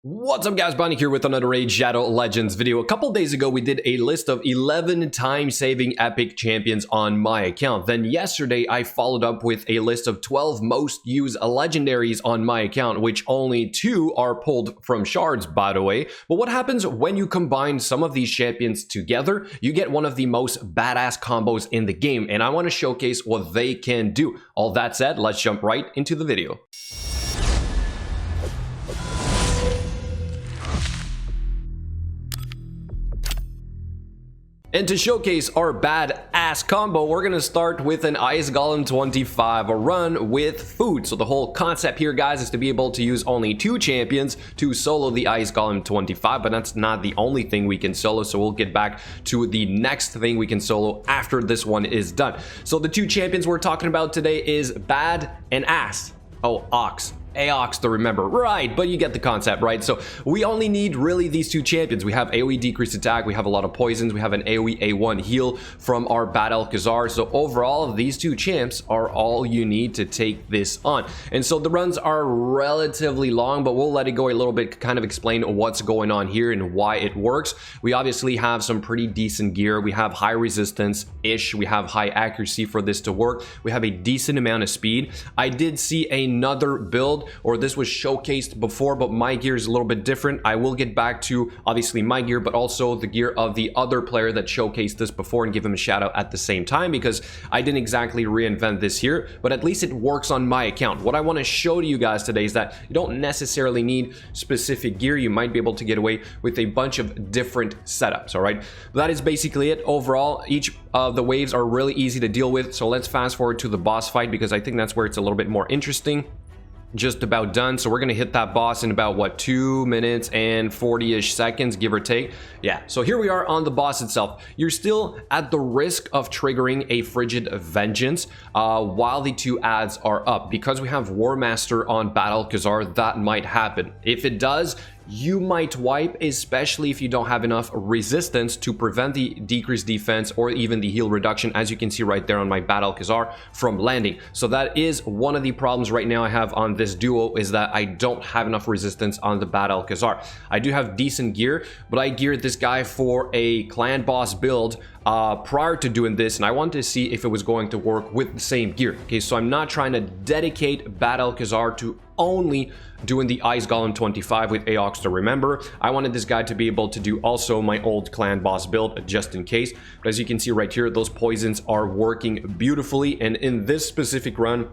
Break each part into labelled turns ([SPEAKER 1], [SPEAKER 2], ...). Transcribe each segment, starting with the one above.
[SPEAKER 1] What's up guys, Bonnie here with another Raid Shadow Legends video. A couple days ago we did a list of 11 time saving epic champions on my account. Then yesterday I followed up with a list of 12 most used legendaries on my account, which only 2 are pulled from shards, by the way. But what happens when you combine some of these champions together? You get one of the most badass combos in the game, and I want to showcase what they can do. All that said, let's jump right into the video. And to showcase our badass combo, we're gonna start with an IG25, a run with food. So the whole concept here, guys, is to be able to use only 2 champions to solo the IG25, but that's not the only thing we can solo, so we'll get back to the next thing we can solo after this one is done. So the 2 champions we're talking about today is Bad-Aox. Bad-Aox to remember, right? But you get the concept, right? So we only need really these 2 champions. We have AoE decreased attack, we have a lot of poisons, we have an AoE A1 heal from our Bad-Aox. So overall, these 2 champs are all you need to take this on. And so the runs are relatively long, but we'll let it go a little bit, kind of explain what's going on here and why it works. We obviously have some pretty decent gear. We have high resistance-ish. We have high accuracy for this to work. We have a decent amount of speed. I did see another build, or this was showcased before, but my gear is a little bit different. I will get back to obviously my gear, but also the gear of the other player that showcased this before and give him a shout out at the same time, because I didn't exactly reinvent this here, but at least it works on my account. What I want to show to you guys today is that you don't necessarily need specific gear. You might be able to get away with a bunch of different setups. All right, that is basically it. Overall, each of the waves are really easy to deal with. So let's fast forward to the boss fight, because I think that's where it's a little bit more interesting. Just about done. So we're gonna hit that boss in about what, 2 minutes and 40-ish seconds, give or take. Yeah, so here we are on the boss itself. You're still at the risk of triggering a frigid vengeance while the 2 ads are up, because we have War Master on Bad-Aox. That might happen. If it does, you might wipe, especially if you don't have enough resistance to prevent the decreased defense or even the heal reduction, as you can see right there on my Bad-Aox, from landing. So that is one of the problems right now I have on this duo, is that I don't have enough resistance on the Bad-Aox. I do have decent gear, but I geared this guy for a clan boss build prior to doing this, and I wanted to see if it was going to work with the same gear. Okay, so I'm not trying to dedicate Bad-Aox to only doing the IG25 with Aox to remember. I wanted this guy to be able to do also my old clan boss build, just in case. But as you can see right here, those poisons are working beautifully, and in this specific run,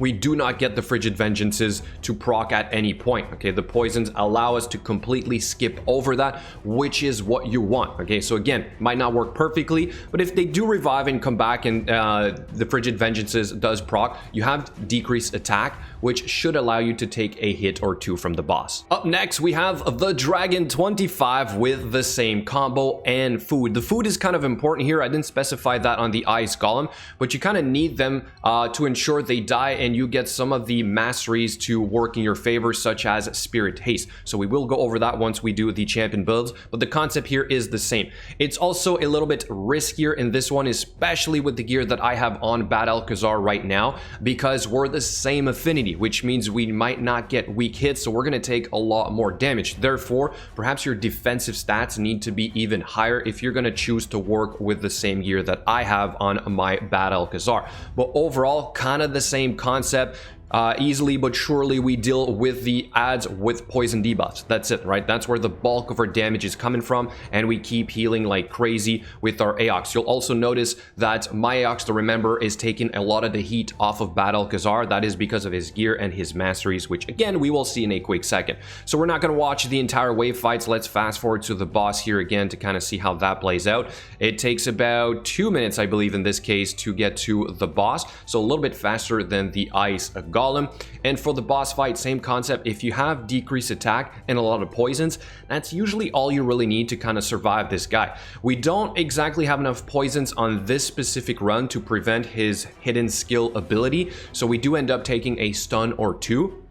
[SPEAKER 1] we do not get the frigid vengeances to proc at any point. Okay, the poisons allow us to completely skip over that, which is what you want. Okay, so again, might not work perfectly, but if they do revive and come back and the frigid vengeances does proc, you have decreased attack, which should allow you to take a hit or 2 from the boss. Up next, we have the Dragon 25 with the same combo and food. The food is kind of important here. I didn't specify that on the ice golem, but you kind of need them to ensure they die and you get some of the masteries to work in your favor, such as Spirit Haste. So we will go over that once we do the champion builds, but the concept here is the same. It's also a little bit riskier in this one, especially with the gear that I have on Bad-Aox right now, because we're the same affinity, which means we might not get weak hits, so we're going to take a lot more damage. Therefore, perhaps your defensive stats need to be even higher if you're going to choose to work with the same gear that I have on my Bad-Aox. But overall, kind of the same concept. Easily but surely we deal with the ads with poison debuffs. That's it, right? That's where the bulk of our damage is coming from, and we keep healing like crazy with our Aox. You'll also notice that my Aox, to remember, is taking a lot of the heat off of Bad-Aox. That is because of his gear and his masteries, which again we will see in a quick second. So we're not going to watch the entire wave fights. Let's fast forward to the boss here again to kind of see how that plays out. It takes about 2 minutes, I believe, in this case, to get to the boss, so a little bit faster than the ice golem. And for the boss fight, same concept. If you have decreased attack and a lot of poisons, that's usually all you really need to kind of survive this guy. We don't exactly have enough poisons on this specific run to prevent his hidden skill ability, so we do end up taking a stun or 2.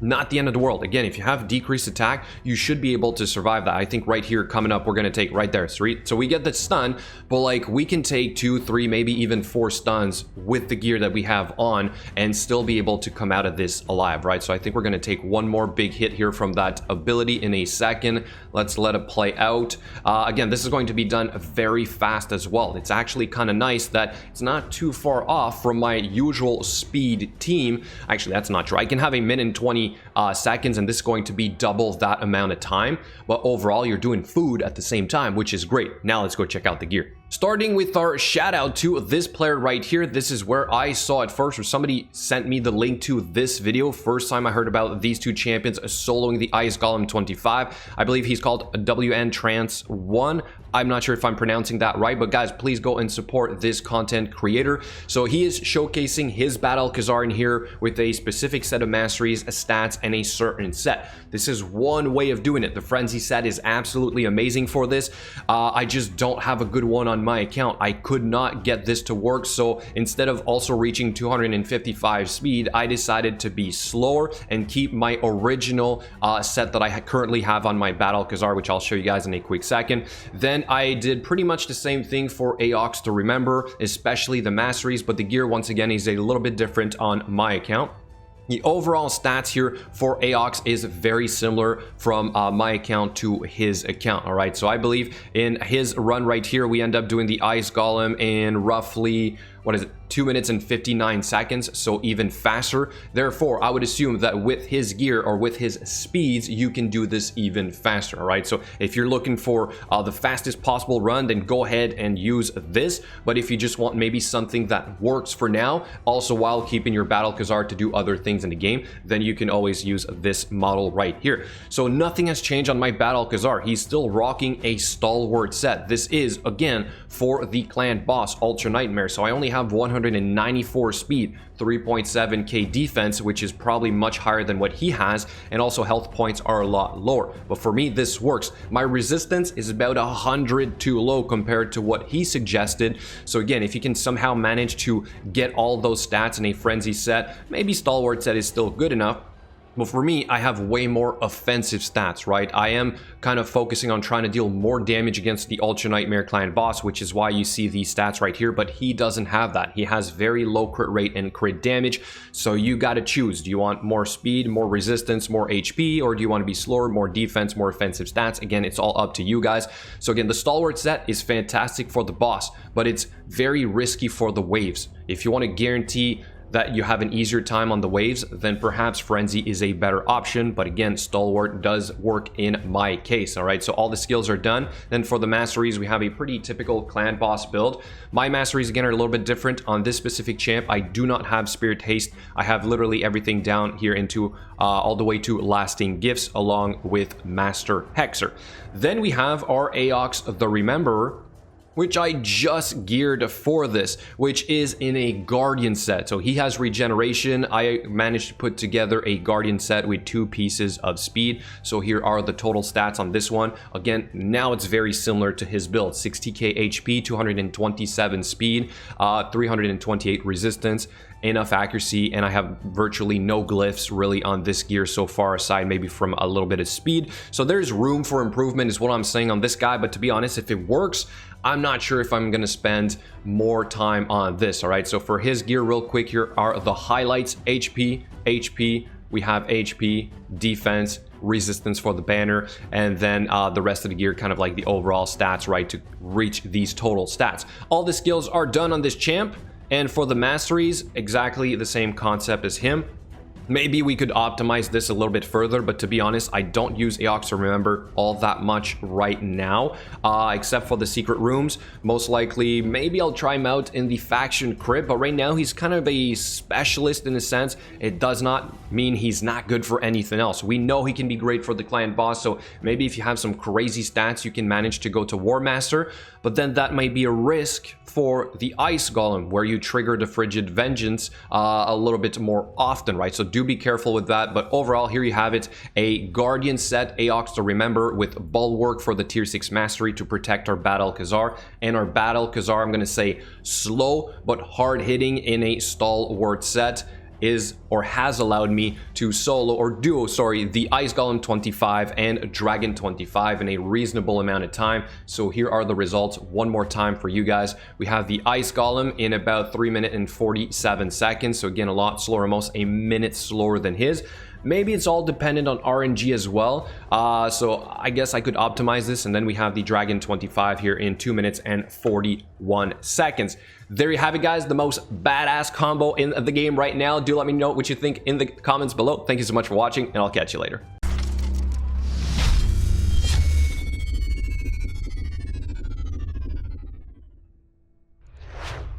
[SPEAKER 1] not the end of the world. Again, if you have decreased attack, you should be able to survive that. I think right here coming up, we're going to take right there. So we get the stun, but like we can take 2, 3, maybe even 4 stuns with the gear that we have on and still be able to come out of this alive, right? So I think we're going to take one more big hit here from that ability in a second. Let's let it play out. Again, this is going to be done very fast as well. It's actually kind of nice that it's not too far off from my usual speed team. Actually, that's not true. I can have a minute and 20 seconds, and this is going to be double that amount of time, but overall you're doing food at the same time, which is great. Now let's go check out the gear. Starting with our shout out to this player right here. This is where I saw it first, or somebody sent me the link to this video. First time I heard about these two champions soloing the Ice Golem 25. I believe he's called WN Trance 1. I'm not sure if I'm pronouncing that right, but guys, please go and support this content creator. So he is showcasing his Bad-Aox in here with a specific set of masteries, stats, and a certain set. This is one way of doing it. The Frenzy set is absolutely amazing for this. I just don't have a good one on my account. I could not get this to work, so instead of also reaching 255 speed, I decided to be slower and keep my original set that I currently have on my Bad-Aox, which I'll show you guys in a quick second. Then I did pretty much the same thing for Bad-Aox to remember, especially the masteries, but the gear once again is a little bit different on my account. The overall stats here for Bad-Aox is very similar from my account to his account. All right, so I believe in his run right here, we end up doing the Ice Golem in roughly, what is it, 2 minutes and 59 seconds, so even faster. Therefore, I would assume that with his gear or with his speeds, you can do this even faster, all right? So if you're looking for the fastest possible run, then go ahead and use this. But if you just want maybe something that works for now, also while keeping your Bad-Aox to do other things in the game, then you can always use this model right here. So nothing has changed on my Bad-Aox. He's still rocking a stalwart set. This is, again, for the clan boss, Ultra Nightmare. So I only have 194 speed, 3.7k defense, which is probably much higher than what he has, and also health points are a lot lower. But for me, this works. My resistance is about 100 too low compared to what he suggested. So again, if you can somehow manage to get all those stats in a frenzy set, maybe stalwart set is still good enough. But for me, I have way more offensive stats, right? I am kind of focusing on trying to deal more damage against the Ultra Nightmare clan boss, which is why you see these stats right here, but he doesn't have that. He has very low crit rate and crit damage, so you gotta choose. Do you want more speed, more resistance, more HP, or do you want to be slower, more defense, more offensive stats? Again, it's all up to you guys. So again, the Stalwart set is fantastic for the boss, but it's very risky for the waves. If you want to guarantee that you have an easier time on the waves, then perhaps Frenzy is a better option. But again, Stalwart does work in my case. All right, so all the skills are done. Then for the masteries, we have a pretty typical clan boss build. My masteries again are a little bit different on this specific champ. I do not have Spirit Haste. I have literally everything down here into all the way to Lasting Gifts along with Master Hexer. Then we have our Bad-Aox the Rememberer, which I just geared for this, which is in a Guardian set. So he has regeneration. I managed to put together a Guardian set with 2 pieces of speed. So here are the total stats on this one. Again, now it's very similar to his build. 60k HP, 227 speed, 328 resistance, enough accuracy, and I have virtually no glyphs really on this gear so far, aside maybe from a little bit of speed. So there's room for improvement is what I'm saying on this guy, but to be honest, if it works, I'm not sure if I'm gonna spend more time on this. All right, so for his gear real quick, here are the highlights. HP, we have HP, defense, resistance for the banner, and then the rest of the gear, kind of like the overall stats, right, to reach these total stats. All the skills are done on this champ. And for the masteries, exactly the same concept as him. Maybe we could optimize this a little bit further, but to be honest, I don't use Bad-Aox to remember all that much right now, except for the secret rooms. Most likely, maybe I'll try him out in the faction crypt, but right now he's kind of a specialist in a sense. It does not mean he's not good for anything else. We know he can be great for the clan boss, so maybe if you have some crazy stats, you can manage to go to War Master, but then that might be a risk for the Ice Golem, where you trigger the Frigid Vengeance a little bit more often, right? So do be careful with that. But overall, here you have it, a Guardian set, Bad-Aox to Remember, with Bulwark for the tier 6 mastery to protect our Bad-Aox, and our Bad-Aox, I'm going to say slow but hard hitting in a Stalwart set. is or has allowed me to solo or duo, sorry, the Ice Golem 25 and Dragon 25 in a reasonable amount of time. So here are the results one more time for you guys. We have the Ice Golem in about 3 minutes and 47 seconds. So again, a lot slower, almost a minute slower than his. Maybe it's all dependent on RNG as well. So I guess I could optimize this. And then we have the Dragon 25 here in 2 minutes and 41 seconds. There you have it, guys. The most badass combo in the game right now. Do let me know what you think in the comments below. Thank you so much for watching, and I'll catch you later.